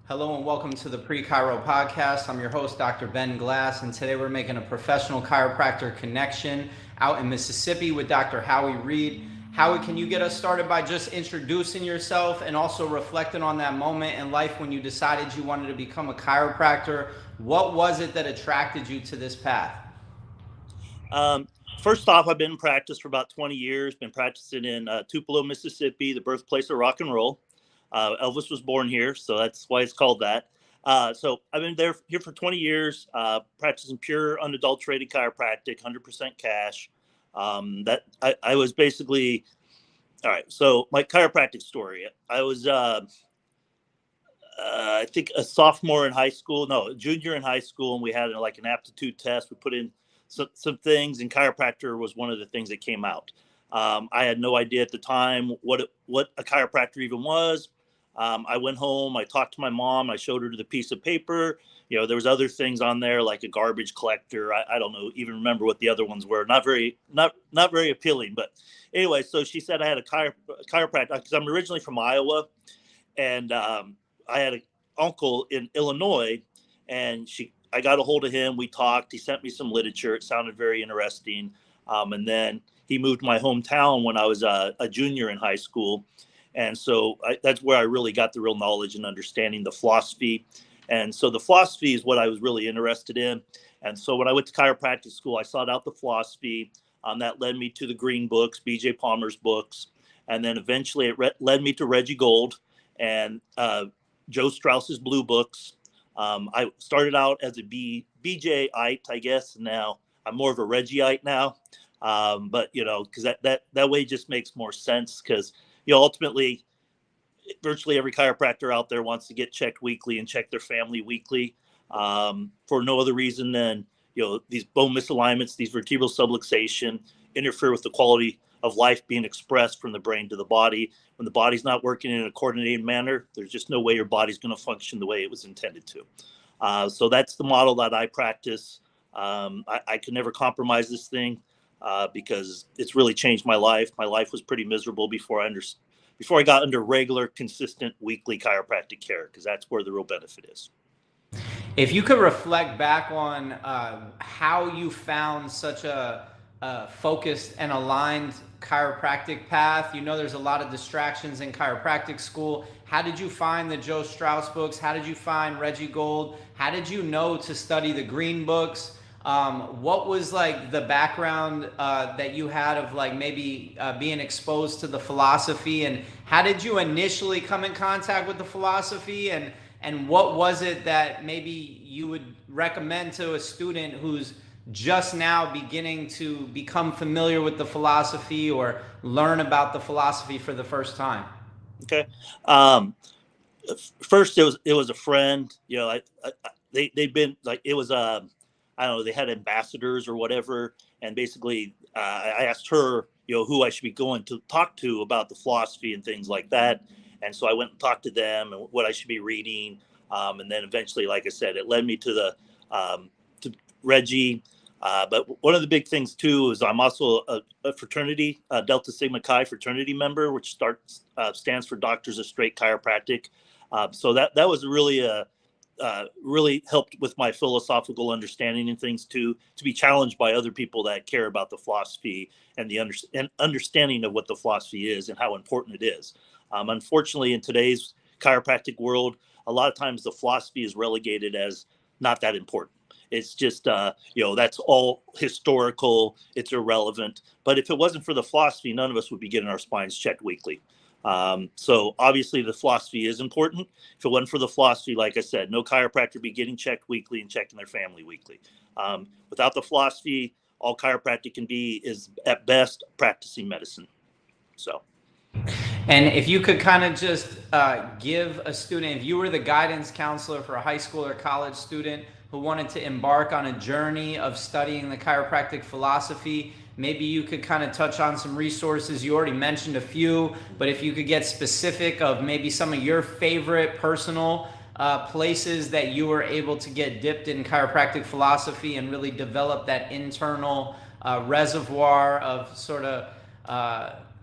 Hello and welcome to the Pre-Chiro podcast. I'm your host, Dr. Ben Glass, and today we're making a professional chiropractor connection out in Mississippi with Dr. Howie Reed. Howie, can you get us started by just introducing yourself and also reflecting on that moment in life when you decided you wanted to become a chiropractor? What was it that attracted you to this path? First off, I've been in practice for about 20 years, been practicing in Tupelo, Mississippi, the birthplace of rock and roll. Elvis was born here, so that's why it's called that. So I've been here for 20 years, practicing pure, unadulterated chiropractic, 100% cash. I was basically all right. So my chiropractic story. I was, I think, a sophomore in high school. No, a junior in high school, and we had like an aptitude test. We put in some things, and chiropractor was one of the things that came out. I had no idea at the time what a chiropractor even was. I went home, I talked to my mom, I showed her the piece of paper. There was other things on there like a garbage collector. I don't know, even remember what the other ones were. Not very appealing. But anyway, so she said I had a chiropractor because I'm originally from Iowa, and I had an uncle in Illinois, and I got a hold of him. We talked. He sent me some literature. It sounded very interesting. And then he moved to my hometown when I was a junior in high school. And so that's where I really got the real knowledge and understanding the philosophy. And so the philosophy is what I was really interested in. And so when I went to chiropractic school, I sought out the philosophy. That led me to the Green books, B.J. Palmer's books. And then eventually it led me to Reggie Gold and Joe Strauss's Blue books. I started out as a BJ-ite, I guess. Now I'm more of a Reggie-ite now. But, because that way just makes more sense because, ultimately, virtually every chiropractor out there wants to get checked weekly and check their family weekly for no other reason than, these bone misalignments, these vertebral subluxation interfere with the quality of life being expressed from the brain to the body. When the body's not working in a coordinated manner, there's just no way your body's going to function the way it was intended to. So that's the model that I practice. I could never compromise this thing because it's really changed my life. My life was pretty miserable before I got under regular, consistent, weekly chiropractic care, because that's where the real benefit is. If you could reflect back on how you found such a focused and aligned chiropractic path. There's a lot of distractions in chiropractic school. How did you find the Joe Strauss books? How did you find Reggie Gold? How did you know to study the Green books? What was like the background that you had of like maybe being exposed to the philosophy, and how did you initially come in contact with the philosophy, and what was it that maybe you would recommend to a student who's just now beginning to become familiar with the philosophy or learn about the philosophy for the first time? Okay. First, it was a friend. They've been like, it was I don't know, they had ambassadors or whatever, and basically I asked her who I should be going to talk to about the philosophy and things like that. And so I went and talked to them and what I should be reading. And then eventually, like I said, it led me to to Reggie. But one of the big things too is I'm also a fraternity, Delta Sigma Chi fraternity member, which stands for Doctors of Straight Chiropractic. So that was really helped with my philosophical understanding and things too, to be challenged by other people that care about the philosophy and the understanding of what the philosophy is and how important it is. Unfortunately, in today's chiropractic world, a lot of times the philosophy is relegated as not that important. It's just, that's all historical. It's irrelevant. But if it wasn't for the philosophy, none of us would be getting our spines checked weekly. So obviously the philosophy is important. If it wasn't for the philosophy, like I said, no chiropractor would be getting checked weekly and checking their family weekly. Without the philosophy, all chiropractic can be is at best practicing medicine. So. And if you could kind of just give a student, if you were the guidance counselor for a high school or college student who wanted to embark on a journey of studying the chiropractic philosophy, maybe you could kind of touch on some resources. You already mentioned a few, but if you could get specific of maybe some of your favorite personal places that you were able to get dipped in chiropractic philosophy and really develop that internal reservoir of sort of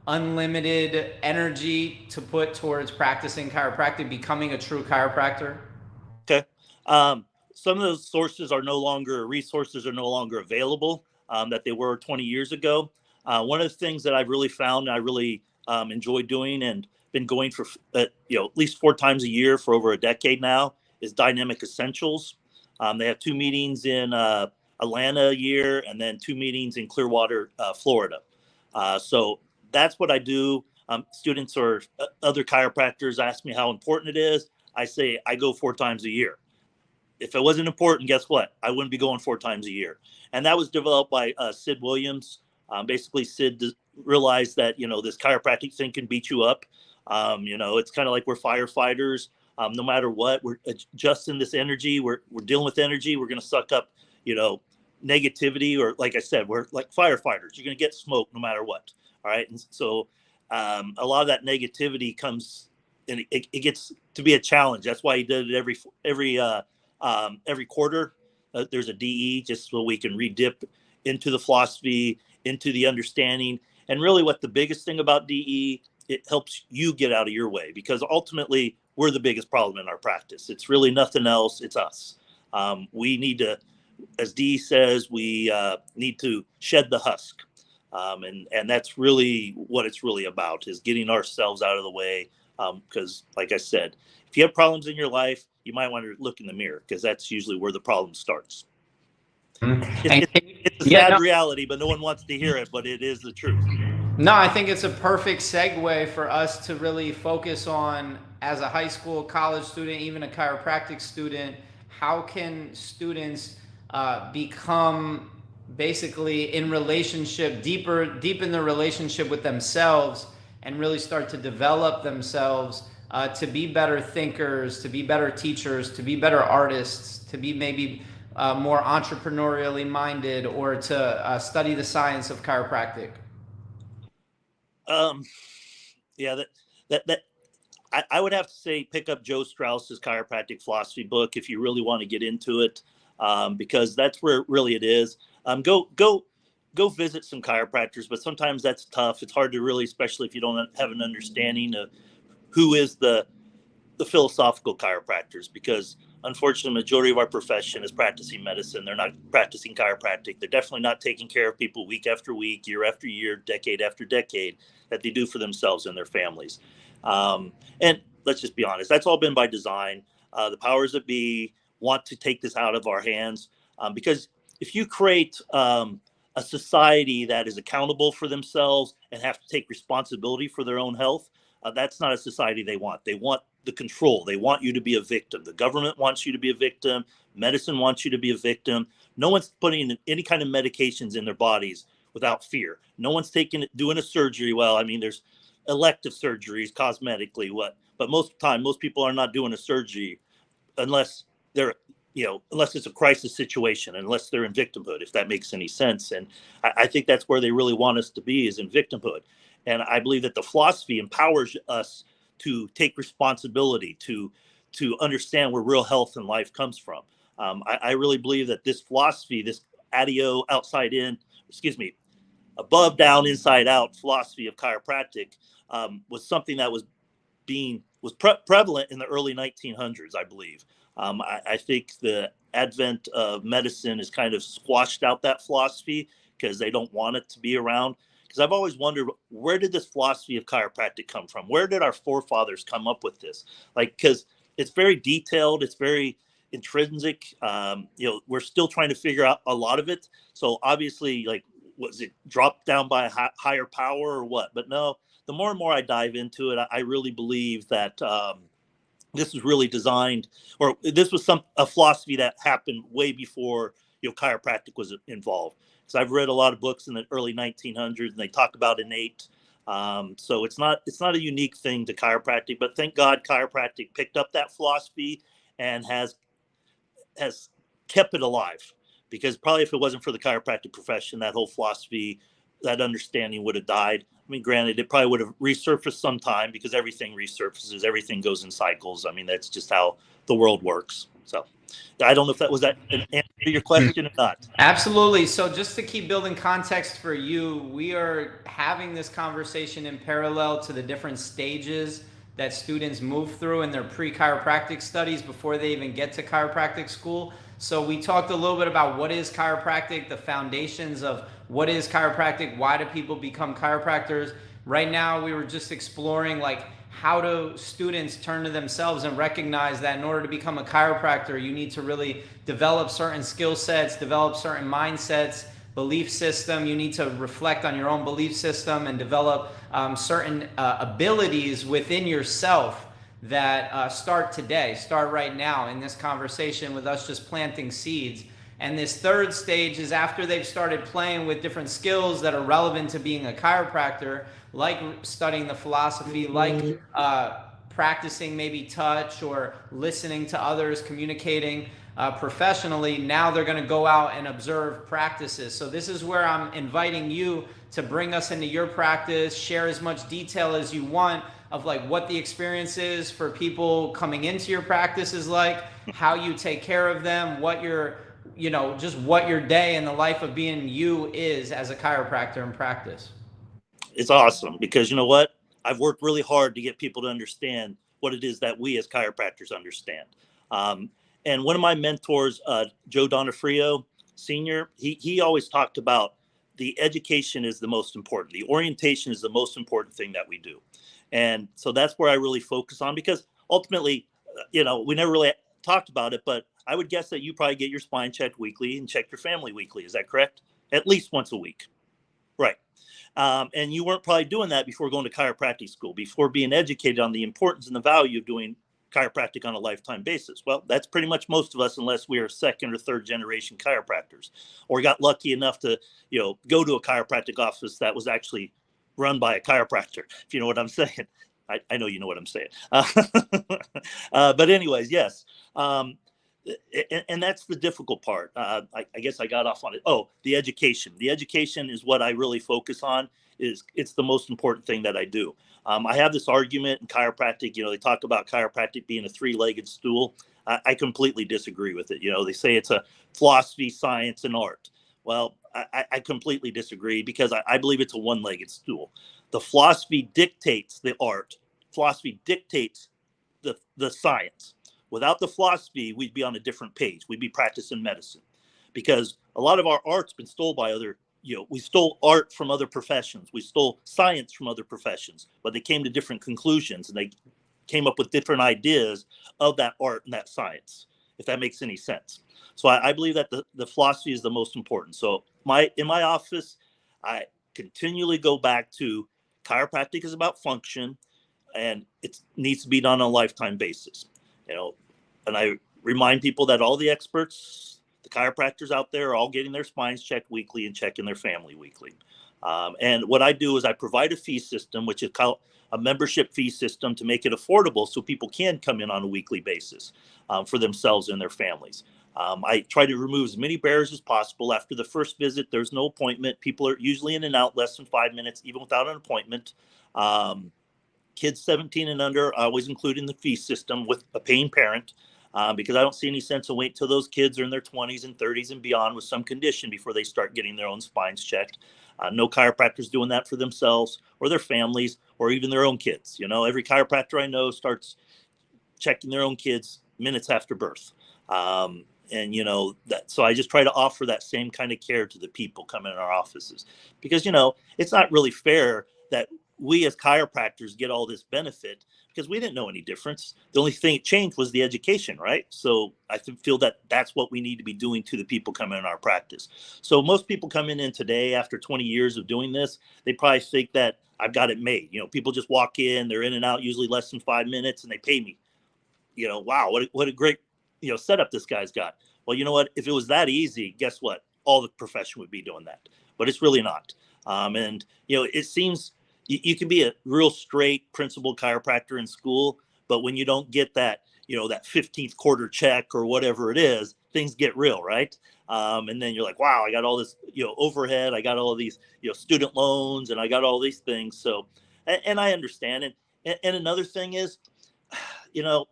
unlimited energy to put towards practicing chiropractic, becoming a true chiropractor? Some of those resources are no longer available that they were 20 years ago. One of the things that I've really found and I really enjoy doing and been going for at least 4 times a year for over a decade now is Dynamic Essentials. They have 2 meetings in Atlanta a year and then 2 meetings in Clearwater, Florida. So that's what I do. Students or other chiropractors ask me how important it is. I say I go 4 times a year. If it wasn't important, guess what? I wouldn't be going 4 times a year. And that was developed by Sid Williams. Basically, Sid realized that, this chiropractic thing can beat you up. It's kind of like we're firefighters. No matter what, we're adjusting this energy. We're dealing with energy. We're going to suck up, negativity. Or like I said, we're like firefighters. You're going to get smoke no matter what. All right. And so a lot of that negativity comes and it gets to be a challenge. That's why he did it every quarter. There's a DE just so we can re-dip into the philosophy, into the understanding. And really what the biggest thing about DE, it helps you get out of your way, because ultimately we're the biggest problem in our practice. It's really nothing else. It's us. We need to, as DE says, we need to shed the husk. And that's really what it's really about, is getting ourselves out of the way. Because like I said, if you have problems in your life, you might want to look in the mirror, because that's usually where the problem starts. It's a sad reality, but no one wants to hear it, but it is the truth. No, I think it's a perfect segue for us to really focus on, as a high school, college student, even a chiropractic student, how can students become basically in relationship, deep in their relationship with themselves, and really start to develop themselves to be better thinkers, to be better teachers, to be better artists, to be maybe more entrepreneurially minded, or to study the science of chiropractic? I would have to say pick up Joe Strauss's chiropractic philosophy book if you really want to get into it, because that's where really it is. Go visit some chiropractors, but sometimes that's tough. It's hard to really, especially if you don't have an understanding of who is the philosophical chiropractors, because unfortunately, the majority of our profession is practicing medicine. They're not practicing chiropractic. They're definitely not taking care of people week after week, year after year, decade after decade, that they do for themselves and their families. And let's just be honest, that's all been by design. The powers that be want to take this out of our hands, because if you create a society that is accountable for themselves and have to take responsibility for their own health, that's not a society they want. They want the control. They want you to be a victim. The government wants you to be a victim. Medicine wants you to be a victim. No one's putting any kind of medications in their bodies without fear. No one's doing a surgery. Well, I mean, there's elective surgeries, cosmetically, but most of the time, most people are not doing a surgery unless unless it's a crisis situation, unless they're in victimhood, if that makes any sense. And I think that's where they really want us to be, is in victimhood. And I believe that the philosophy empowers us to take responsibility, to understand where real health and life comes from. I really believe that this philosophy, this ADIO, above, down, inside out philosophy of chiropractic, was something that was prevalent in the early 1900s, I believe. I think the advent of medicine has kind of squashed out that philosophy because they don't want it to be around. Because I've always wondered, where did this philosophy of chiropractic come from? Where did our forefathers come up with this? Because it's very detailed, it's very intrinsic. We're still trying to figure out a lot of it. So obviously, was it dropped down by a higher power or what? But no, the more and more I dive into it, I really believe that this was really designed, or this was a philosophy that happened way before chiropractic was involved. Because I've read a lot of books in the early 1900s, and they talk about innate. So it's not a unique thing to chiropractic, but thank God chiropractic picked up that philosophy and has kept it alive. Because probably if it wasn't for the chiropractic profession, that whole philosophy, that understanding would have died. I mean, granted, it probably would have resurfaced sometime, because everything resurfaces, everything goes in cycles. I mean, that's just how the world works. So I don't know if that was an answer to your question or not. Absolutely. So just to keep building context for you, we are having this conversation in parallel to the different stages that students move through in their pre-chiropractic studies before they even get to chiropractic school. So we talked a little bit about what is chiropractic, the foundations of what is chiropractic, why do people become chiropractors. Right now we were just exploring like how do students turn to themselves and recognize that in order to become a chiropractor, you need to really develop certain skill sets, develop certain mindsets, belief system. You need to reflect on your own belief system and develop certain abilities within yourself that start today, start right now in this conversation with us just planting seeds. And this third stage is after they've started playing with different skills that are relevant to being a chiropractor, like studying the philosophy, like practicing maybe touch or listening to others, communicating professionally. Now they're going to go out and observe practices. So this is where I'm inviting you to bring us into your practice, share as much detail as you want of like what the experience is for people coming into your practice is like, how you take care of them, what your, you know, just what your day and the life of being you is as a chiropractor in practice. It's awesome because you know what? I've worked really hard to get people to understand what it is that we as chiropractors understand. And one of my mentors, Joe Donofrio Sr., he always talked about the education is the most important. The orientation is the most important thing that we do. And so that's where I really focus on because ultimately, you know, we never really talked about it, but I would guess that you probably get your spine checked weekly and check your family weekly. Is that correct? At least once a week. Right. And you weren't probably doing that before going to chiropractic school, before being educated on the importance and the value of doing chiropractic on a lifetime basis. Well, that's pretty much most of us, unless we are second or third generation chiropractors, or got lucky enough to, you know, go to a chiropractic office that was actually run by a chiropractor, if you know what I'm saying. I know you know what I'm saying. But anyways, yes. And that's the difficult part. I guess I got off on it. Oh, the education. The education is what I really focus on. It's the most important thing that I do. I have this argument in chiropractic. You know, they talk about chiropractic being a three-legged stool. I completely disagree with it. You know, they say it's a philosophy, science, and art. Well, I completely disagree because I believe it's a one-legged stool. The philosophy dictates the art. Philosophy dictates the science. Without the philosophy, we'd be on a different page. We'd be practicing medicine because a lot of our art's been stolen by other, you know, we stole art from other professions. We stole science from other professions, but they came to different conclusions and they came up with different ideas of that art and that science, if that makes any sense. So I believe that the philosophy is the most important. So in my office, I continually go back to chiropractic is about function and it needs to be done on a lifetime basis. You know, and I remind people that all the experts, the chiropractors out there are all getting their spines checked weekly and checking their family weekly. And what I do is I provide a fee system, which is called a membership fee system to make it affordable so people can come in on a weekly basis for themselves and their families. I try to remove as many barriers as possible. After the first visit, there's no appointment. People are usually in and out less than 5 minutes, even without an appointment. Kids 17 and under, I always include in the fee system with a paying parent because I don't see any sense of wait till those kids are in their 20s and 30s and beyond with some condition before they start getting their own spines checked. No chiropractors doing that for themselves or their families or even their own kids. You know, every chiropractor I know starts checking their own kids minutes after birth. And, you know, that, so I just try to offer that same kind of care to the people coming in our offices because, you know, it's not really fair that we as chiropractors get all this benefit because we didn't know any difference. The only thing that changed was the education, right? So I feel that that's what we need to be doing to the people coming in our practice. So most people coming in today after 20 years of doing this, they probably think that I've got it made. You know, people just walk in, they're in and out usually less than 5 minutes and they pay me. You know, wow, what a great, you know, setup this guy's got. Well, you know what? If it was that easy, guess what? All the profession would be doing that, but it's really not. And, you know, it seems you can be a real straight principled chiropractor in school, but when you don't get that, you know, that 15th quarter check or whatever it is, things get real, right? And then you're like, wow, I got all this, you know, overhead. I got all of these, you know, student loans and I got all these things. So, and I understand it. And another thing is, you know,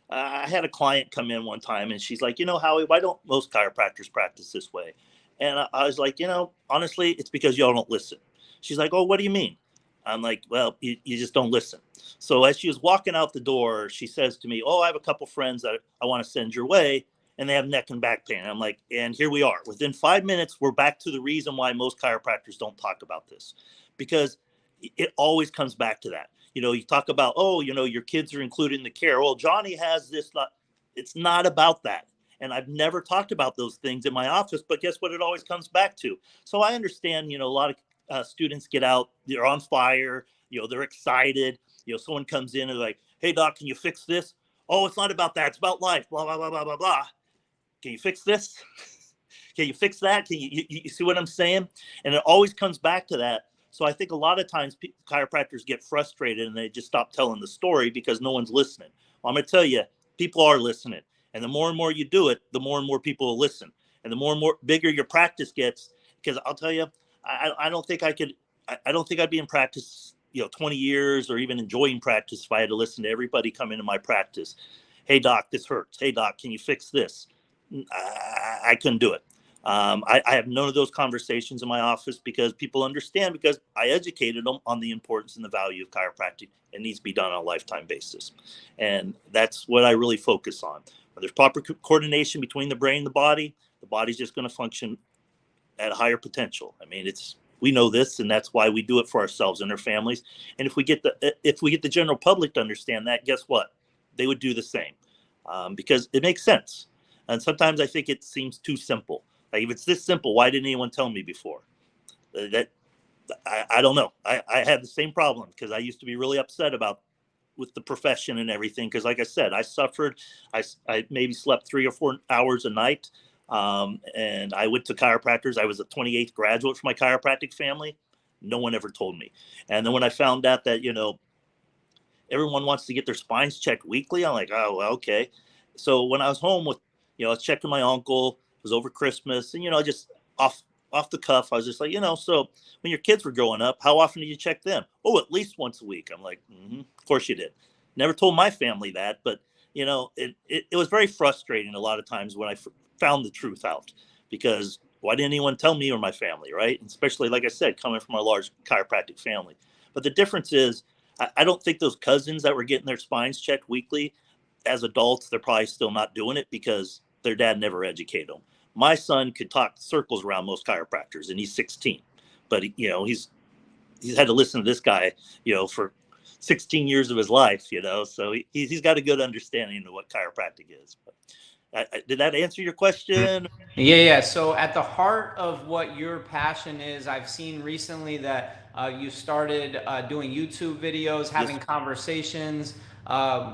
I had a client come in one time and she's like, you know, Howie, why don't most chiropractors practice this way? And I was like, you know, honestly, it's because y'all don't listen. She's like, oh, what do you mean? I'm like, well, you just don't listen. So as she was walking out the door, she says to me, oh, I have a couple friends that I want to send your way, and they have neck and back pain. And I'm like, and here we are. Within 5 minutes, we're back to the reason why most chiropractors don't talk about this, because it always comes back to that. You talk about, oh, your kids are included in the care. Well, Johnny has this. It's not about that. And I've never talked about those things in my office, but guess what? It always comes back to. So I understand, a lot of students get out, they're on fire, they're excited. Someone comes in and like, hey, doc, can you fix this? Oh, it's not about that. It's about life, blah, blah, blah, blah, blah, blah. Can you fix this? Can you fix that? Can you see what I'm saying? And it always comes back to that. So I think a lot of times chiropractors get frustrated and they just stop telling the story because no one's listening. Well, I'm going to tell you, people are listening. And the more and more you do it, the more and more people will listen. And the more and more bigger your practice gets, because I'll tell you, I don't think I don't think I'd be in practice, 20 years or even enjoying practice if I had to listen to everybody come into my practice. Hey, doc, this hurts. Hey, doc, can you fix this? I couldn't do it. I have none of those conversations in my office because people understand, because I educated them on the importance and the value of chiropractic. It needs to be done on a lifetime basis. And that's what I really focus on. When there's proper coordination between the brain and the body's just going to function at a higher potential. I mean, we know this, and that's why we do it for ourselves and our families. And if we get the general public to understand that, guess what? They would do the same, because it makes sense. And sometimes I think it seems too simple. Like, if it's this simple, why didn't anyone tell me before? I don't know. I have the same problem because I used to be really upset with the profession and everything. Because like I said, I suffered. I maybe slept 3 or 4 hours a night. And I went to chiropractors. I was a 28th graduate from my chiropractic family. No one ever told me. And then when I found out that, everyone wants to get their spines checked weekly, I'm like, oh, well, okay. So when I was home with, I was checking my uncle. It was over Christmas, and just off the cuff, I was just like, so when your kids were growing up, how often did you check them? Oh, at least once a week. I'm like, of course you did. Never told my family that, but it was very frustrating a lot of times when I found the truth out, because why didn't anyone tell me or my family, right? And especially, like I said, coming from a large chiropractic family. But the difference is, I don't think those cousins that were getting their spines checked weekly, as adults, they're probably still not doing it because their dad never educated them. My son could talk circles around most chiropractors, and he's 16, but he's had to listen to this guy, for 16 years of his life, so he's got a good understanding of what chiropractic is. But did that answer your question? Yeah. So at the heart of what your passion is, I've seen recently that you started doing YouTube videos, having Yes. conversations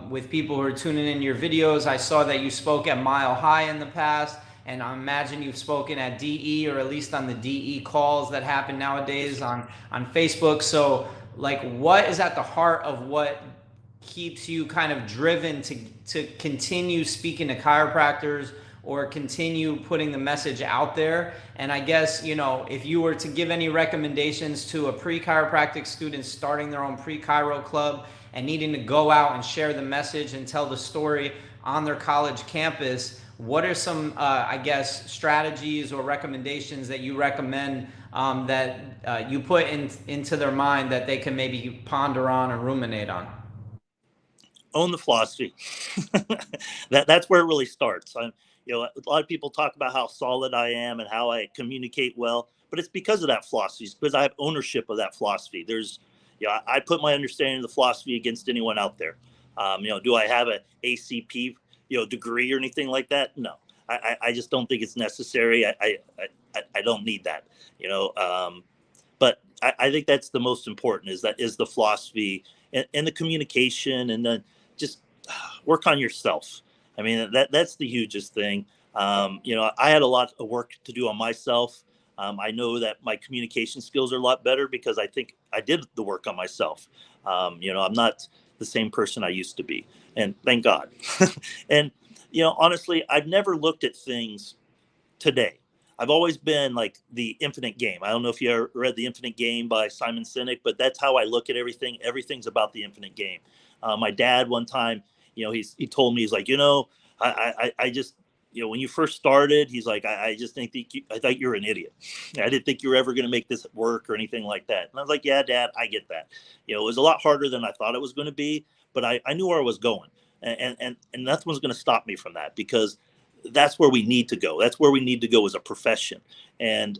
with people who are tuning in your videos. I saw that you spoke at Mile High in the past, and I imagine you've spoken at DE, or at least on the DE calls that happen nowadays on Facebook. So, like, what is at the heart of what keeps you kind of driven to continue speaking to chiropractors or continue putting the message out there? And I guess, if you were to give any recommendations to a pre-chiropractic student starting their own pre-chiro club and needing to go out and share the message and tell the story on their college campus, what are some, I guess, strategies or recommendations that you recommend that you put into their mind that they can maybe ponder on or ruminate on? Own the philosophy. That's where it really starts. A lot of people talk about how solid I am and how I communicate well, but it's because of that philosophy. It's because I have ownership of that philosophy. I put my understanding of the philosophy against anyone out there. Do I have an ACP, degree or anything like that? No, I just don't think it's necessary. I don't need that, but I think that's the most important, is the philosophy and the communication, and then just work on yourself. I mean, that's the hugest thing. I had a lot of work to do on myself. I know that my communication skills are a lot better because I think I did the work on myself. I'm not the same person I used to be, and thank God. And, honestly, I've never looked at things today. I've always been like the infinite game. I don't know if you ever read The Infinite Game by Simon Sinek, but that's how I look at everything. Everything's about the infinite game. My dad one time, he told me, he's like, I just when you first started, he's like, I just think that I thought you're an idiot. I didn't think you were ever going to make this work or anything like that. And I was like, yeah, Dad, I get that. It was a lot harder than I thought it was going to be, but I knew where I was going, and nothing was going to stop me from that, because that's where we need to go. That's where we need to go as a profession. And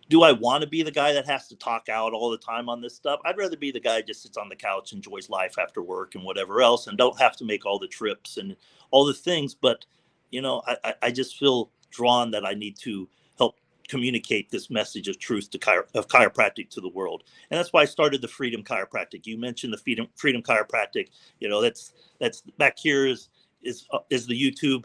do I want to be the guy that has to talk out all the time on this stuff? I'd rather be the guy that just sits on the couch, enjoys life after work and whatever else, and don't have to make all the trips and all the things. But, I just feel drawn that I need to help communicate this message of truth of chiropractic to the world. And that's why I started the Freedom Chiropractic. You mentioned the Freedom Chiropractic. That's back here is the YouTube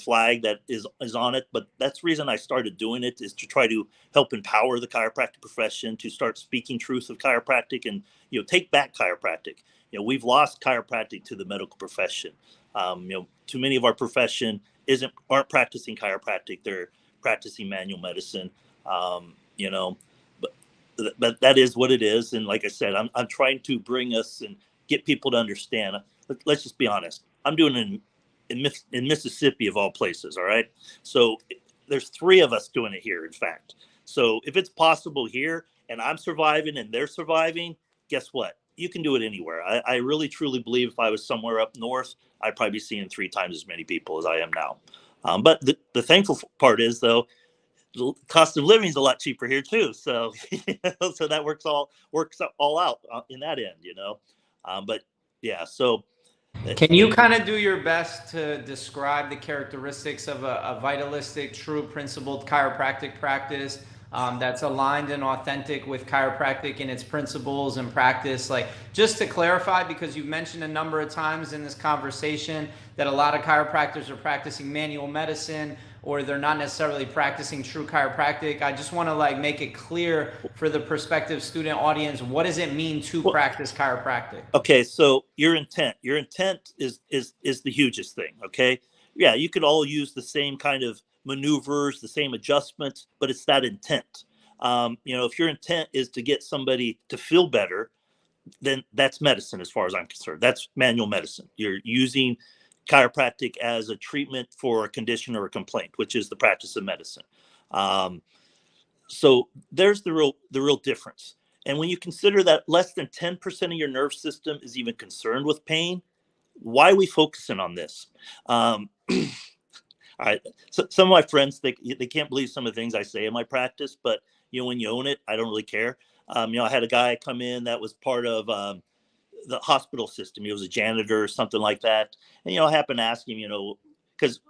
flag that is on it. But that's the reason I started doing it, is to try to help empower the chiropractic profession to start speaking truth of chiropractic and, take back chiropractic. We've lost chiropractic to the medical profession. Too many of our profession aren't practicing chiropractic. They're practicing manual medicine. But that is what it is. And like I said, I'm trying to bring us and get people to understand. Let's just be honest. I'm doing it in Mississippi, of all places. All right. So there's 3 of us doing it here, in fact. So if it's possible here and I'm surviving and they're surviving, guess what? You can do it anywhere. I really, truly believe if I was somewhere up north, I'd probably be seeing 3 times as many people as I am now. But the thankful part is, though, the cost of living is a lot cheaper here too. So, so that works all out in that end. But yeah, so. Can you kind of do your best to describe the characteristics of a vitalistic, true, principled chiropractic practice that's aligned and authentic with chiropractic in its principles and practice? Like, just to clarify, because you've mentioned a number of times in this conversation that a lot of chiropractors are practicing manual medicine, or they're not necessarily practicing true chiropractic. I just want to make it clear for the prospective student audience, what does it mean to practice chiropractic? Okay, so your intent is the hugest thing. Okay, yeah, you could all use the same kind of maneuvers, the same adjustments, but it's that intent. If your intent is to get somebody to feel better, then that's medicine, as far as I'm concerned. That's manual medicine. You're using chiropractic as a treatment for a condition or a complaint, which is the practice of medicine. So there's the real difference. And when you consider that less than 10% of your nerve system is even concerned with pain, why are we focusing on this? All right. So some of my friends, they can't believe some of the things I say in my practice, but when you own it, I don't really care. I had a guy come in that was part of the hospital system. He was a janitor or something like that. And, I happened to ask him, because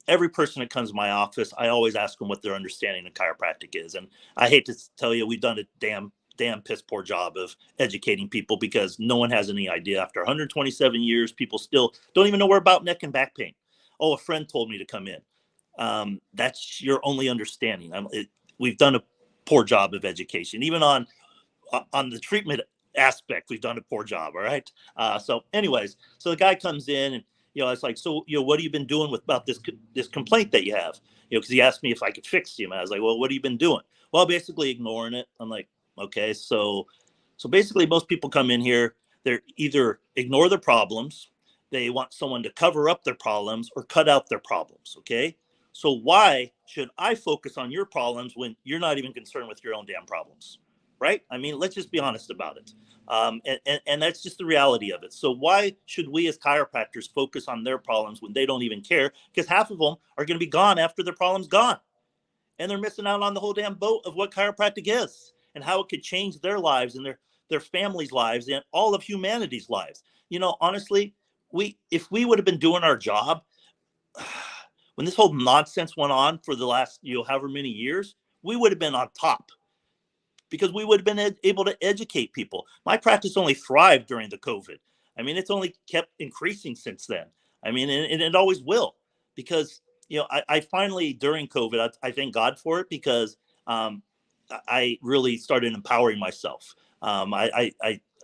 every person that comes to my office, I always ask them what their understanding of chiropractic is. And I hate to tell you, we've done a damn piss poor job of educating people, because no one has any idea. After 127 years, people still don't even know where about neck and back pain. Oh, a friend told me to come in. That's your only understanding. We've done a poor job of education. Even on the treatment aspect, we've done a poor job. All right. So anyways, so the guy comes in and, it's like, so, what have you been doing about this complaint that you have? Because he asked me if I could fix him. I was like, well, what have you been doing? Well, basically ignoring it. I'm like, okay. So basically most people come in here, they're either ignore their problems, they want someone to cover up their problems, or cut out their problems. Okay. So why should I focus on your problems when you're not even concerned with your own damn problems? Right? I mean, let's just be honest about it. And that's just the reality of it. So why should we as chiropractors focus on their problems when they don't even care? Because half of them are going to be gone after their problem's gone. And they're missing out on the whole damn boat of what chiropractic is and how it could change their lives and their families' lives and all of humanity's lives. Honestly, if we would have been doing our job when this whole nonsense went on for the last, however many years, we would have been on top, because we would have been able to educate people. My practice only thrived during the COVID. I mean, it's only kept increasing since then. I mean, and it always will, because, I finally, during COVID, I thank God for it, because I really started empowering myself. I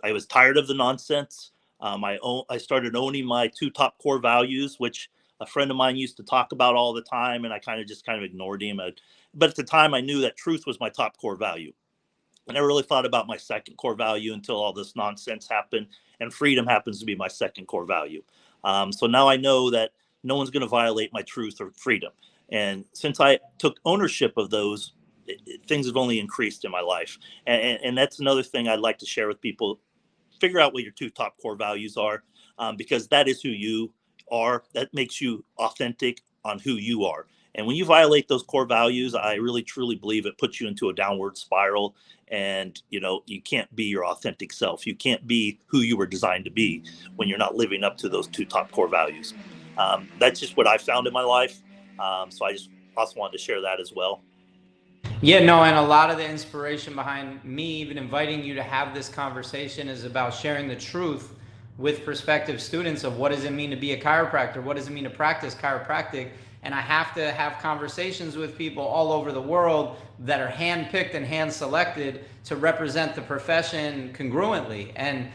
was tired of the nonsense. I started owning my 2 top core values, which a friend of mine used to talk about all the time, and I kind of ignored him. But at the time, I knew that truth was my top core value. I never really thought about my second core value until all this nonsense happened, and freedom happens to be my second core value. So now I know that no one's going to violate my truth or freedom. And since I took ownership of those, things have only increased in my life. And that's another thing I'd like to share with people. Figure out what your two top core values are, because that is who you are. That makes you authentic on who you are. And when you violate those core values, I really truly believe it puts you into a downward spiral. And you can't be your authentic self. You can't be who you were designed to be when you're not living up to those two top core values. That's just what I found in my life. So I just also wanted to share that as well. Yeah, no, and a lot of the inspiration behind me even inviting you to have this conversation is about sharing the truth with prospective students of what does it mean to be a chiropractor? What does it mean to practice chiropractic? And I have to have conversations with people all over the world that are handpicked and hand selected to represent the profession congruently. And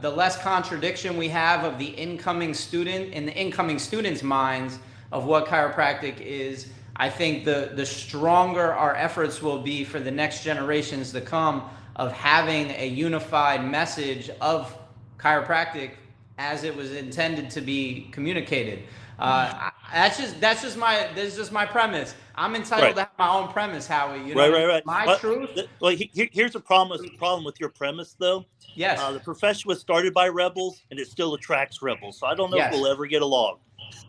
the less contradiction we have of the incoming student in the incoming students' minds of what chiropractic is, I think the stronger our efforts will be for the next generations to come of having a unified message of chiropractic as it was intended to be communicated. That's just my premise. I'm entitled to have my own premise, Howie. Right. My truth. Here's a problem with your premise, though. Yes. The profession was started by rebels, and it still attracts rebels. So I don't know if we'll ever get along.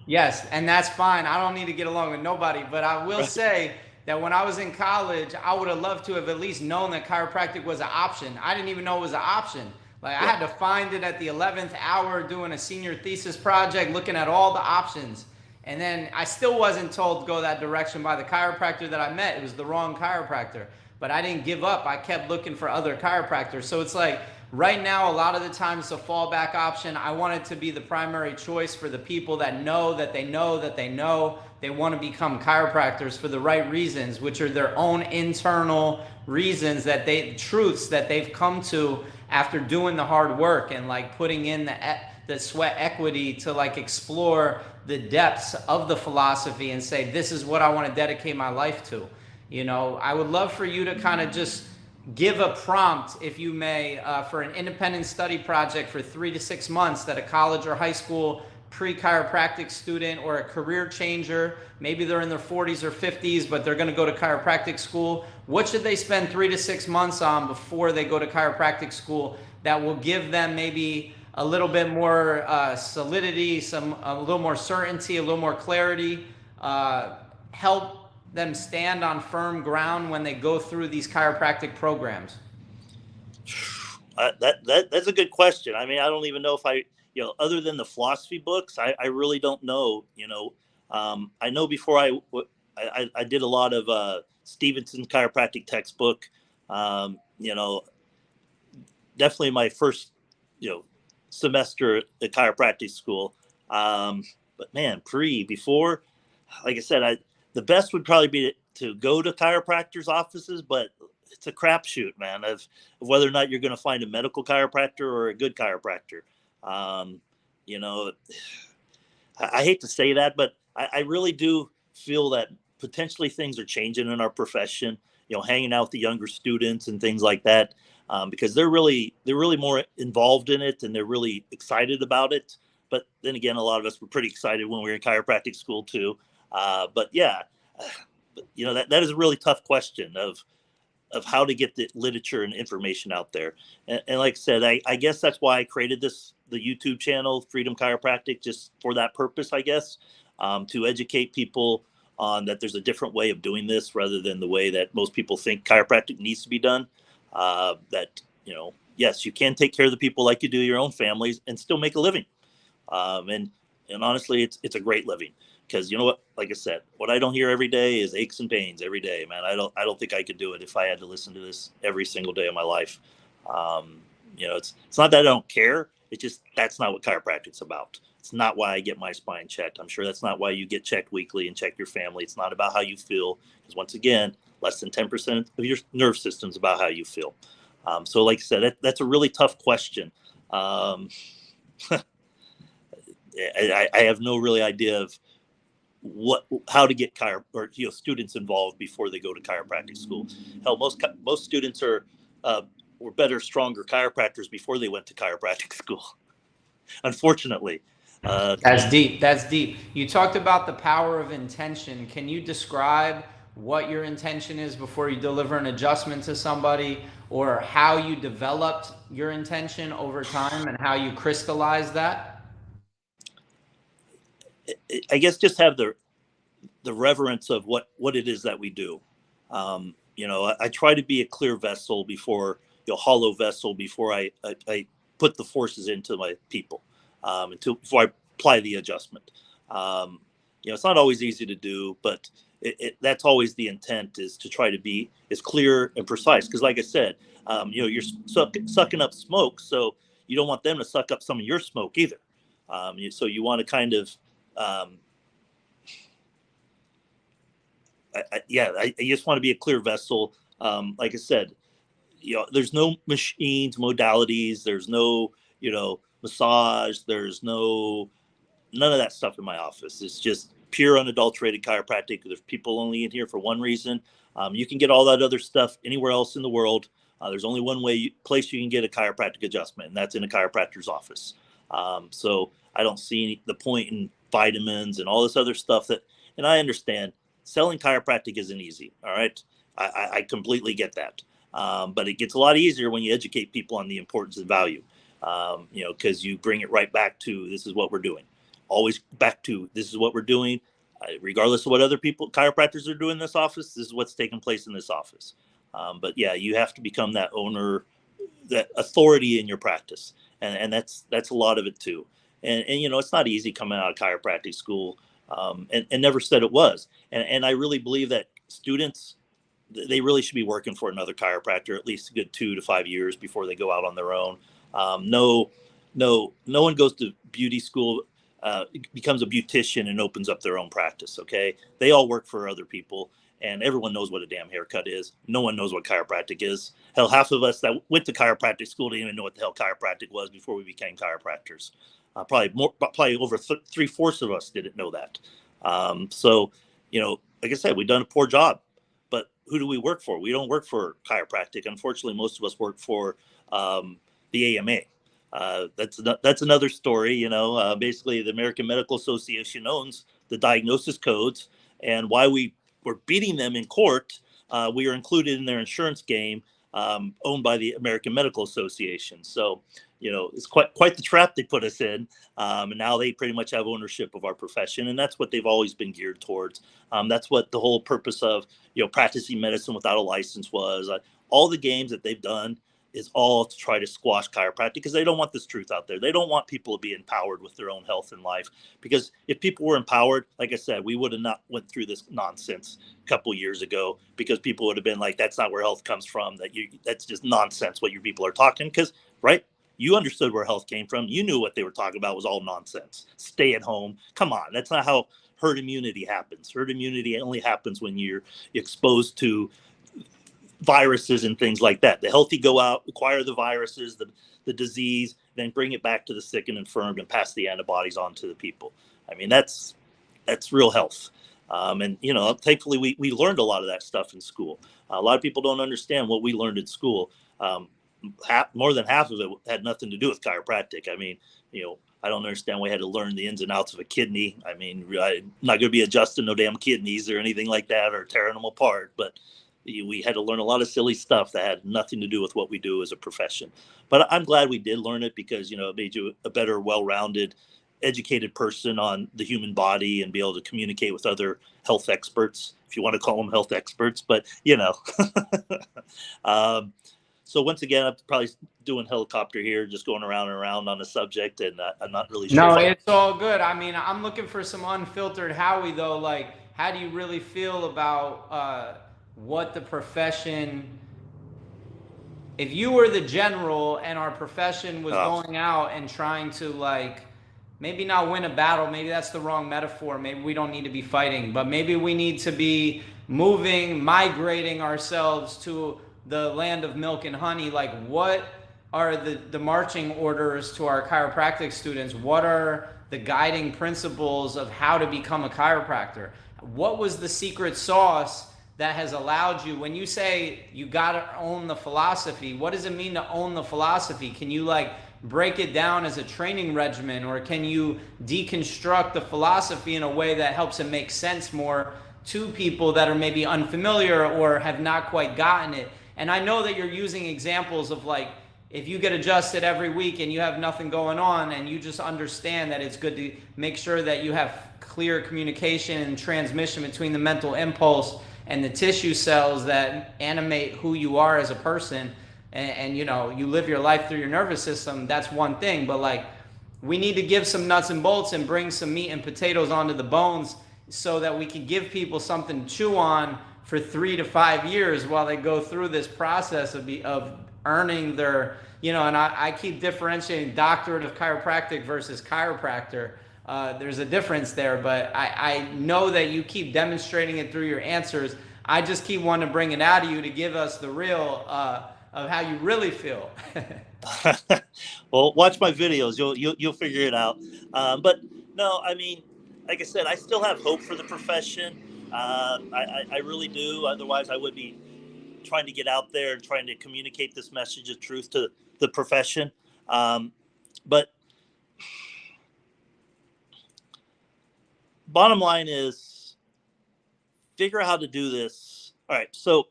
Yes, and that's fine. I don't need to get along with nobody, but I will say that when I was in college, I would have loved to have at least known that chiropractic was an option. I didn't even know it was an option. I had to find it at the 11th hour doing a senior thesis project, looking at all the options. And then I still wasn't told to go that direction by the chiropractor that I met. It was the wrong chiropractor. But I didn't give up. I kept looking for other chiropractors. So it's like right now, a lot of the time it's a fallback option. I want it to be the primary choice for the people that know that they know that they know they want to become chiropractors for the right reasons, which are their own internal reasons truths that they've come to after doing the hard work and putting in the sweat equity to explore the depths of the philosophy and say, this is what I want to dedicate my life to. I would love for you to kind of just give a prompt, if you may, for an independent study project for 3 to 6 months that a college or high school pre-chiropractic student or a career changer, maybe they're in their 40s or 50s, but they're going to go to chiropractic school. What should they spend 3 to 6 months on before they go to chiropractic school that will give them maybe a little bit more solidity, a little more certainty, a little more clarity, help them stand on firm ground when they go through these chiropractic programs? That's a good question. I mean, I don't even know if other than the philosophy books, I really don't know. I know before I did a lot of Stevenson's chiropractic textbook. Definitely my first semester at chiropractic school. But man, before, like I said, the best would probably be to go to chiropractors' offices, but it's a crapshoot, man, of whether or not you're going to find a medical chiropractor or a good chiropractor. I hate to say that, but I really do feel that potentially things are changing in our profession, hanging out with the younger students and things like that, because they're really more involved in it and they're really excited about it. But then again, a lot of us were pretty excited when we were in chiropractic school too. But yeah, that is a really tough question of how to get the literature and information out there. And like I said, I guess that's why I created the YouTube channel, Freedom Chiropractic, just for that purpose, I guess, to educate people on that there's a different way of doing this rather than the way that most people think chiropractic needs to be done. Yes, you can take care of the people like you do your own families and still make a living. And honestly, it's a great living. Because you know what, like I said, what I don't hear every day is aches and pains every day, man. I don't think I could do it if I had to listen to this every single day of my life. It's not that I don't care. It's just that's not what chiropractic's about. It's not why I get my spine checked. I'm sure that's not why you get checked weekly and check your family. It's not about how you feel. Because once again, less than 10% of your nerve system's about how you feel. So like I said, that's a really tough question. I have no really idea of how to get students involved before they go to chiropractic school. Hell, most students were better, stronger chiropractors before they went to chiropractic school. Unfortunately, That's deep. That's deep. You talked about the power of intention. Can you describe what your intention is before you deliver an adjustment to somebody, or how you developed your intention over time and how you crystallized that? I guess just have the reverence of what it is that we do. I try to be a clear vessel before, hollow vessel before I put the forces into my people, before I apply the adjustment. It's not always easy to do, but that's always the intent, is to try to be as clear and precise. Because like I said, you're sucking up smoke, so you don't want them to suck up some of your smoke either. So you want to kind of, I just want to be a clear vessel. Like I said, there's no machines, modalities. There's no, massage. There's none of that stuff in my office. It's just pure unadulterated chiropractic. There's people only in here for one reason. You can get all that other stuff anywhere else in the world. There's only one place you can get a chiropractic adjustment, and that's in a chiropractor's office. So I don't see the point in vitamins and all this other stuff and I understand selling chiropractic isn't easy. All right. I completely get that. But it gets a lot easier when you educate people on the importance and value, because you bring it right back to, this is what we're doing. Always back to, this is what we're doing. Regardless of what other chiropractors are doing in this office, this is what's taking place in this office. But yeah, you have to become that owner, that authority in your practice. And that's a lot of it too. And it's not easy coming out of chiropractic school, and never said it was. And I really believe that students, they really should be working for another chiropractor at least a good 2 to 5 years before they go out on their own. No one goes to beauty school, becomes a beautician and opens up their own practice. Okay. They all work for other people, and everyone knows what a damn haircut is. No one knows what chiropractic is. Hell, half of us that went to chiropractic school didn't even know what the hell chiropractic was before we became chiropractors. Probably over 3/4 of us didn't know that. So, like I said, we've done a poor job. But who do we work for? We don't work for chiropractic. Unfortunately, most of us work for the AMA. That's another story. Basically, the American Medical Association owns the diagnosis codes, and why we were beating them in court, we are included in their insurance game, owned by the American Medical Association. So, it's quite the trap they put us in. And now they pretty much have ownership of our profession, and that's what they've always been geared towards. That's what the whole purpose of, practicing medicine without a license was. All the games that they've done is all to try to squash chiropractic, because they don't want this truth out there. They don't want people to be empowered with their own health and life, because if people were empowered, like I said, we would have not went through this nonsense a couple years ago, because people would have been like, that's not where health comes from. That's just nonsense what your people are talking. Because, right, you understood where health came from. You knew what they were talking about was all nonsense. Stay at home. Come on. That's not how herd immunity happens. Herd immunity only happens when you're exposed to viruses and things like that. The healthy go out, acquire the viruses, the disease, then bring it back to the sick and infirm and pass the antibodies on to the people. I mean, that's real health. And thankfully we learned a lot of that stuff in school. A lot of people don't understand what we learned in school. More than half of it had nothing to do with chiropractic. I mean, I don't understand why we had to learn the ins and outs of a kidney. I mean, I'm not going to be adjusting no damn kidneys or anything like that, or tearing them apart, but we had to learn a lot of silly stuff that had nothing to do with what we do as a profession. But I'm glad we did learn it, because, it made you a better, well-rounded, educated person on the human body, and be able to communicate with other health experts, if you want to call them health experts. But, so once again, I'm probably doing helicopter here, just going around and around on the subject, and I'm not really sure. No, it's all good. I mean, I'm looking for some unfiltered Howie, though. Like, how do you really feel about what the profession, if you were the general and our profession was going out and trying to, like, maybe not win a battle, maybe that's the wrong metaphor, maybe we don't need to be fighting, but maybe we need to be migrating ourselves to the land of milk and honey. Like, what are the marching orders to our chiropractic students? What are the guiding principles of how to become a chiropractor? What was the secret sauce that has allowed you, when you say you got to own the philosophy, what does it mean to own the philosophy? Can you, like, break it down as a training regimen, or can you deconstruct the philosophy in a way that helps it make sense more to people that are maybe unfamiliar or have not quite gotten it? And I know that you're using examples of like, if you get adjusted every week and you have nothing going on, and you just understand that it's good to make sure that you have clear communication and transmission between the mental impulse and the tissue cells that animate who you are as a person, and you know, you live your life through your nervous system, that's one thing. But like, we need to give some nuts and bolts and bring some meat and potatoes onto the bones so that we can give people something to chew on for 3 to 5 years while they go through this process of earning their, you know, and I keep differentiating doctorate of chiropractic versus chiropractor. There's a difference there, but I know that you keep demonstrating it through your answers. I just keep wanting to bring it out of you to give us the real of how you really feel. Well, watch my videos. You'll figure it out. But no, I mean, like I said, I still have hope for the profession. I really do. Otherwise, I would be trying to get out there and trying to communicate this message of truth to the profession. But bottom line is, figure out how to do this. All right. So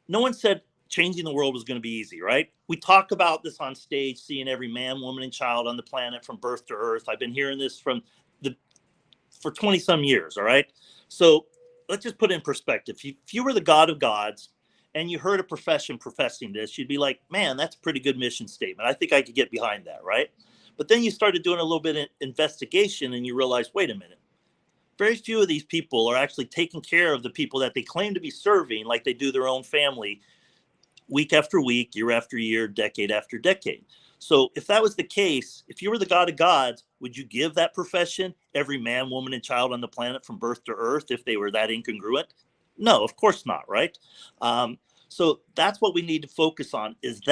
no one said changing the world was going to be easy, right? We talk about this on stage, seeing every man, woman, and child on the planet from birth to earth. I've been hearing this for 20 some years. All right. So let's just put it in perspective. If you were the God of gods and you heard a profession professing this, you'd be like, man, that's a pretty good mission statement. I think I could get behind that. Right. But then you started doing a little bit of investigation and you realize, wait a minute. Very few of these people are actually taking care of the people that they claim to be serving, like they do their own family, week after week, year after year, decade after decade. So if that was the case, if you were the God of gods, would you give that profession every man, woman, and child on the planet from birth to earth if they were that incongruent? No, of course not, right? So that's what we need to focus on, is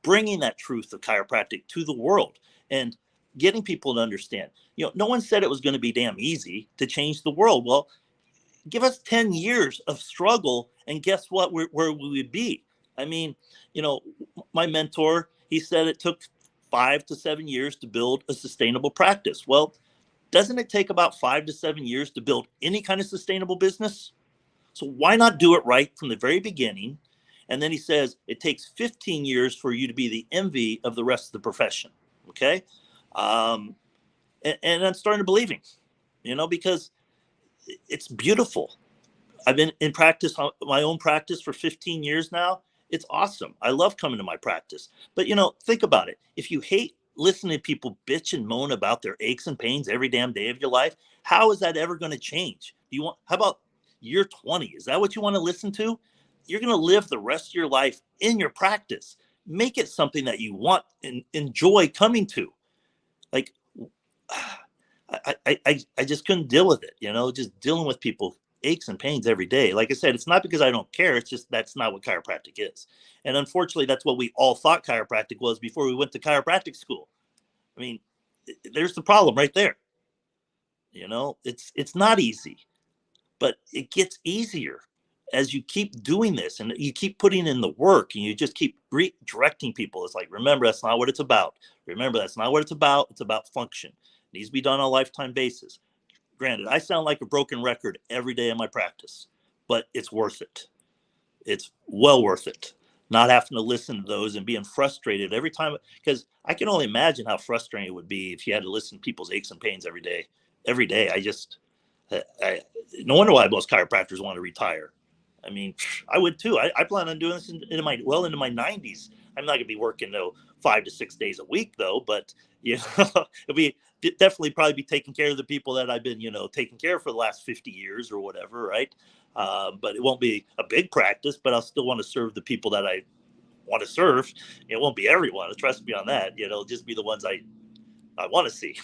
bringing that truth of chiropractic to the world and getting people to understand. You know, no one said it was going to be damn easy to change the world. Well, give us 10 years of struggle, and guess what? Where we would be. I mean, you know, my mentor, he said it took 5 to 7 years to build a sustainable practice. Well, doesn't it take about 5 to 7 years to build any kind of sustainable business? So why not do it right from the very beginning? And then he says it takes 15 years for you to be the envy of the rest of the profession. Okay. And I'm starting to believe him, you know, because it's beautiful. I've been in practice, my own practice, for 15 years now. It's awesome. I love coming to my practice. But, you know, think about it. If you hate listening to people bitch and moan about their aches and pains every damn day of your life, how is that ever going to change? How about year 20? Is that what you want to listen to? You're going to live the rest of your life in your practice. Make it something that you want and enjoy coming to. Like, I just couldn't deal with it, you know, just dealing with people aches and pains every day. Like I said, it's not because I don't care. It's just that's not what chiropractic is. And unfortunately, that's what we all thought chiropractic was before we went to chiropractic school. I mean, there's the problem right there. You know, it's not easy, but it gets easier as you keep doing this and you keep putting in the work and you just keep redirecting people. It's like, remember, that's not what it's about. Remember, that's not what it's about. It's about function. It needs to be done on a lifetime basis. Granted, I sound like a broken record every day in my practice, but it's worth it. It's well worth it. Not having to listen to those and being frustrated every time, because I can only imagine how frustrating it would be if you had to listen to people's aches and pains every day. Every day, no wonder why most chiropractors want to retire. I mean, I would too. I plan on doing this into my 90s. I'm not going to be working 5 to 6 days a week though, but you know, it'll be definitely probably be taking care of the people that I've been, taking care of for the last 50 years or whatever. Right. But it won't be a big practice, but I'll still want to serve the people that I want to serve. It won't be everyone. Trust me on that. It'll just be the ones I want to see.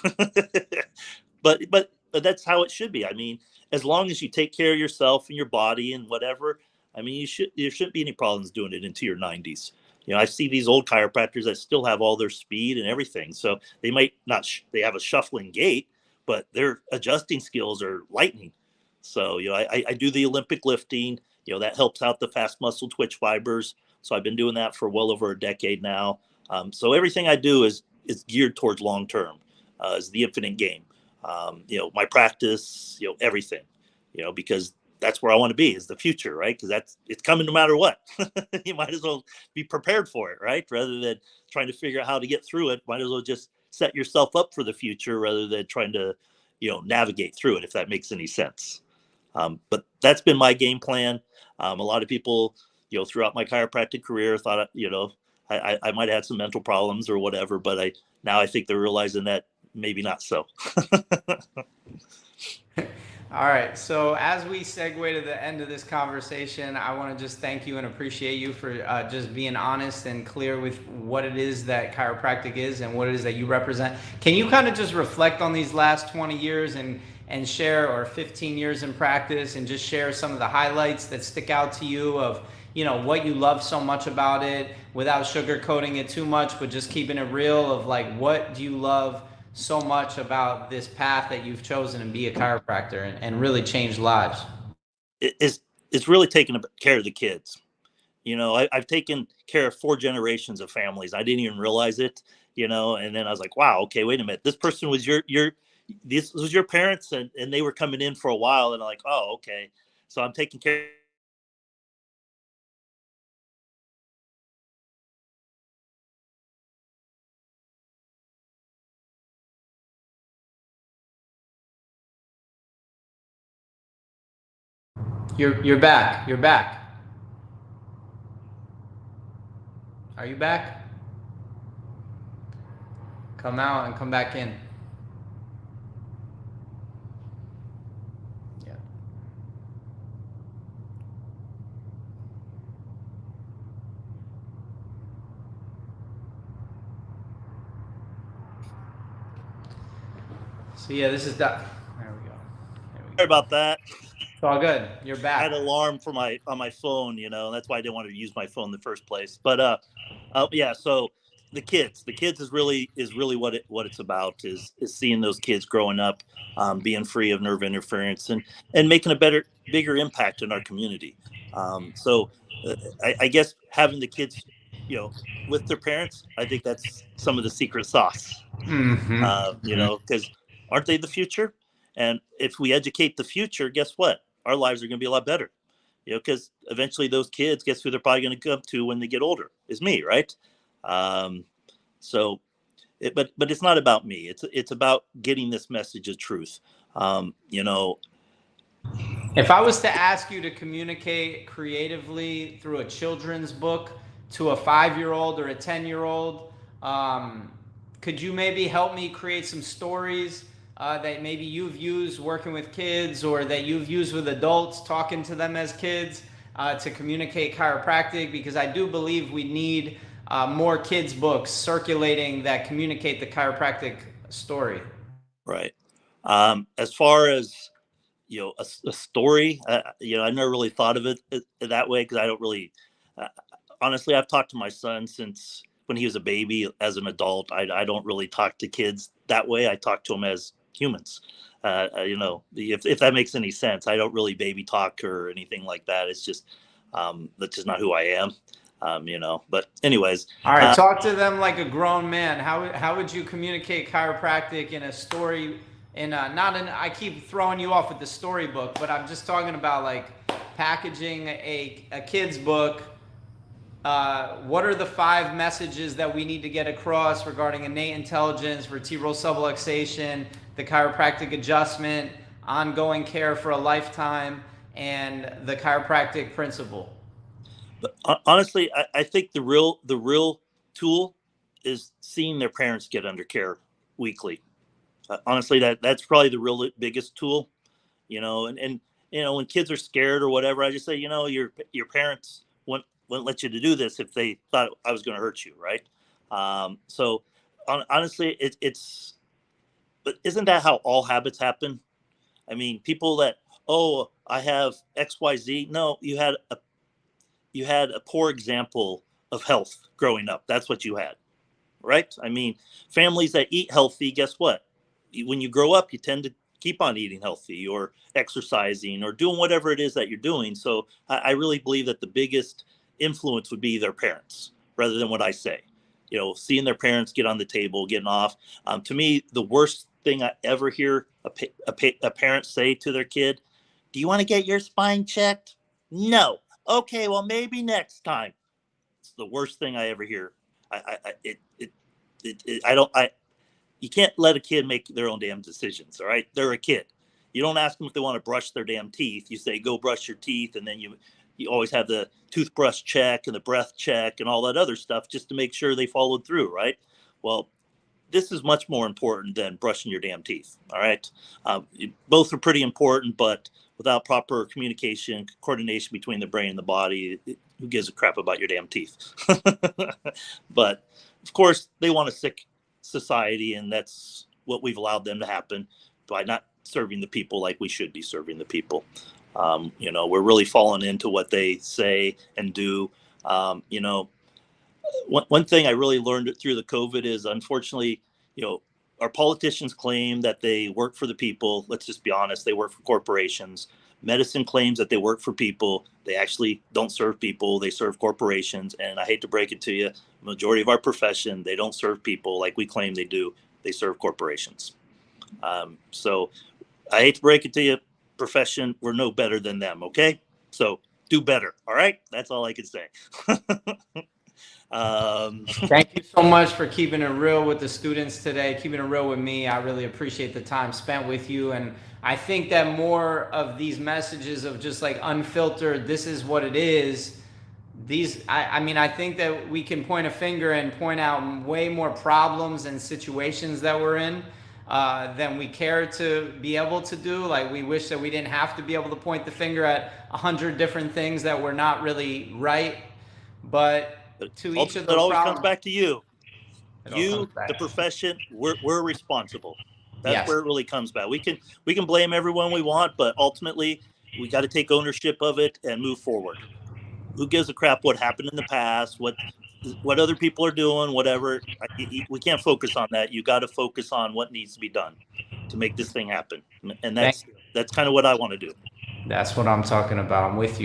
But that's how it should be. I mean, as long as you take care of yourself and your body and whatever, I mean, there shouldn't be any problems doing it into your 90s. I see these old chiropractors that still have all their speed and everything. So they might not, they have a shuffling gait, but their adjusting skills are lightning. So, I do the Olympic lifting, that helps out the fast muscle twitch fibers. So I've been doing that for well over a decade now. So everything I do is geared towards long term, is the infinite game. My practice, everything, because that's where I want to be, is the future, right? Because it's coming no matter what. You might as well be prepared for it, right? Rather than trying to figure out how to get through it, might as well just set yourself up for the future rather than trying to, navigate through it, if that makes any sense. But that's been my game plan. A lot of people, throughout my chiropractic career thought, I might have had some mental problems or whatever, but I think they're realizing that maybe not so. All right. So as we segue to the end of this conversation, I want to just thank you and appreciate you for just being honest and clear with what it is that chiropractic is and what it is that you represent. Can you kind of just reflect on these last 20 years and share, or 15 years in practice, and just share some of the highlights that stick out to you of, what you love so much about it, without sugarcoating it too much, but just keeping it real, of like, what do you love so much about this path that you've chosen and be a chiropractor and really change lives? It's really taking care of the kids. I've taken care of 4 generations of families. I didn't even realize it, and then I was like, wow, okay, wait a minute. This person was this was your parents, and they were coming in for a while, and I'm like, oh, okay. So I'm taking care. You're back. You're back. Are you back? Come out and come back in. Yeah. So yeah, this is Doc. There we go. There we Sorry go. about that. It's all good. You're I had back. an alarm for on my phone, that's why I didn't want to use my phone in the first place. But yeah, so the kids is really what it's about, is seeing those kids growing up, being free of nerve interference, and making a bigger impact in our community. So I guess having the kids, with their parents, I think that's some of the secret sauce. Mm-hmm. Because aren't they the future? And if we educate the future, guess what? Our lives are going to be a lot better. Because eventually those kids, guess who they're probably going to come to when they get older? Is me, right? Um, so, but it's not about me. It's about getting this message of truth. Um, you know, If I was to ask you to communicate creatively through a children's book to a 5-year-old or a 10-year-old, could you maybe help me create some stories that maybe you've used working with kids, or that you've used with adults talking to them as kids, to communicate chiropractic? Because I do believe we need more kids' books circulating that communicate the chiropractic story. right. As far as a story, I never really thought of it that way, because I don't really, uh, honestly, I've talked to my son since when he was a baby. As an adult, I don't really talk to kids that way. I talk to them as humans. If that makes any sense. I don't really baby talk or anything like that. It's just, that's just not who I am. But anyways, All right, talk to them like a grown man. How would you communicate chiropractic in a story? In a, not in, I keep throwing you off with the storybook, but I'm just talking about like packaging a kid's book. What are the 5 messages that we need to get across regarding innate intelligence, vertebral subluxation, the chiropractic adjustment, ongoing care for a lifetime, and the chiropractic principle? but honestly, I think the real tool is seeing their parents get under care weekly. Honestly, that's probably the real biggest tool. And when kids are scared or whatever, I just say, your parents wouldn't let you to do this if they thought I was going to hurt you, right? So honestly, it's but isn't that how all habits happen? I mean, people that, oh, I have XYZ. No, you had a poor example of health growing up. That's what you had, right? I mean, families that eat healthy, guess what? When you grow up, you tend to keep on eating healthy or exercising or doing whatever it is that you're doing. So I really believe that the biggest influence would be their parents rather than what I say. seeing their parents get on the table, getting off. To me, the worst thing I ever hear a parent say to their kid, "Do you want to get your spine checked?" "No." "Okay, well, maybe next time." It's the worst thing I ever hear. I don't, you can't let a kid make their own damn decisions. All right. They're a kid. You don't ask them if they want to brush their damn teeth. You say, go brush your teeth. And then you always have the toothbrush check and the breath check and all that other stuff just to make sure they followed through. Right. Well, this is much more important than brushing your damn teeth. All right. Both are pretty important, but without proper communication, coordination between the brain and the body, who gives a crap about your damn teeth? But of course, they want a sick society, and that's what we've allowed them to happen by not serving the people like we should be serving the people. We're really falling into what they say and do. One thing I really learned through the COVID is, unfortunately, our politicians claim that they work for the people. Let's just be honest, they work for corporations. Medicine claims that they work for people. They actually don't serve people. They serve corporations. And I hate to break it to you, the majority of our profession, they don't serve people like we claim they do. They serve corporations. So I hate to break it to you, profession, we're no better than them. Okay. So do better. All right. That's all I can say. Thank you so much for keeping it real with the students today, keeping it real with me. I really appreciate the time spent with you. And I think that more of these messages of just like unfiltered, this is what it is. I think that we can point a finger and point out way more problems and situations that we're in than we care to be able to do. Like, we wish that we didn't have to be able to point the finger at 100 different things that were not really right. But to each of those, it always problems comes back to you. You, the profession, we're responsible. That's where it really comes back. We can blame everyone we want, but ultimately we got to take ownership of it and move forward. Who gives a crap what happened in the past, what other people are doing, whatever. We can't focus on that. You got to focus on what needs to be done to make this thing happen. And that's kind of what I want to do. That's what I'm talking about. I'm with you.